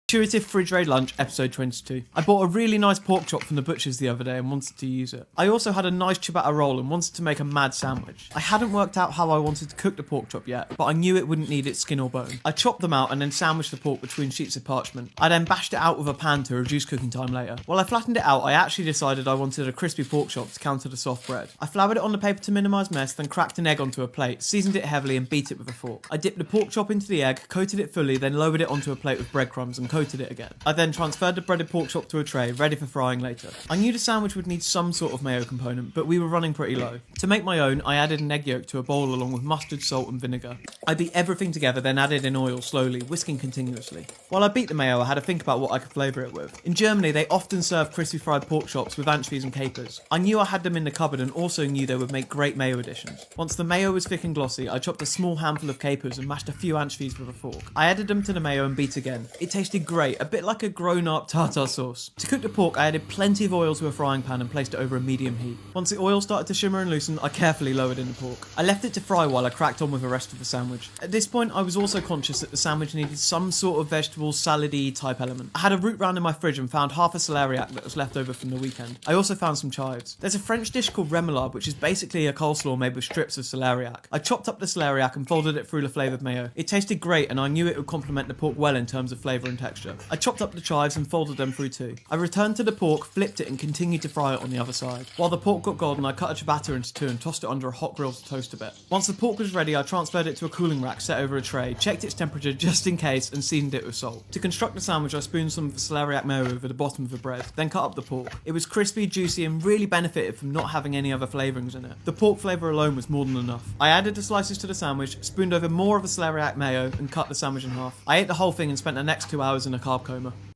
Intuitive Fridge Raid Lunch, episode 22. I bought a really nice pork chop from the butcher's the other day and wanted to use it. I also had a nice ciabatta roll and wanted to make a mad sandwich. I hadn't worked out how I wanted to cook the pork chop yet, but I knew it wouldn't need its skin or bone. I chopped them out and then sandwiched the pork between sheets of parchment. I then bashed it out with a pan to reduce cooking time later. While I flattened it out, I actually decided I wanted a crispy pork chop to counter the soft bread. I floured it on the paper to minimise mess, then cracked an egg onto a plate, seasoned it heavily and beat it with a fork. I dipped the pork chop into the egg, coated it fully, then lowered it onto a plate with breadcrumbs and coated it again. I then transferred the breaded pork chop to a tray, ready for frying later. I knew the sandwich would need some sort of mayo component, but we were running pretty low. To make my own, I added an egg yolk to a bowl along with mustard, salt and vinegar. I beat everything together, then added in oil slowly, whisking continuously. While I beat the mayo, I had to think about what I could flavour it with. In Germany, they often serve crispy fried pork chops with anchovies and capers. I knew I had them in the cupboard and also knew they would make great mayo additions. Once the mayo was thick and glossy, I chopped a small handful of capers and mashed a few anchovies with a fork. I added them to the mayo and beat again. It tasted great, a bit like a grown-up tartar sauce. To cook the pork, I added plenty of oil to a frying pan and placed it over a medium heat. Once the oil started to shimmer and loosen, I carefully lowered in the pork. I left it to fry while I cracked on with the rest of the sandwich. At this point, I was also conscious that the sandwich needed some sort of vegetable salad-y type element. I had a root round in my fridge and found half a celeriac that was left over from the weekend. I also found some chives. There's a French dish called remoulade, which is basically a coleslaw made with strips of celeriac. I chopped up the celeriac and folded it through the flavoured mayo. It tasted great and I knew it would complement the pork well in terms of flavour and texture. I chopped up the chives and folded them through too. I returned to the pork, flipped it and continued to fry it on the other side. While the pork got golden, I cut a ciabatta into two and tossed it under a hot grill to toast a bit. Once the pork was ready, I transferred it to a cooling rack set over a tray, checked its temperature just in case and seasoned it with salt. To construct the sandwich, I spooned some of the celeriac mayo over the bottom of the bread, then cut up the pork. It was crispy, juicy and really benefited from not having any other flavourings in it. The pork flavour alone was more than enough. I added the slices to the sandwich, spooned over more of the celeriac mayo and cut the sandwich in half. I ate the whole thing and spent the next 2 hours in a carb coma.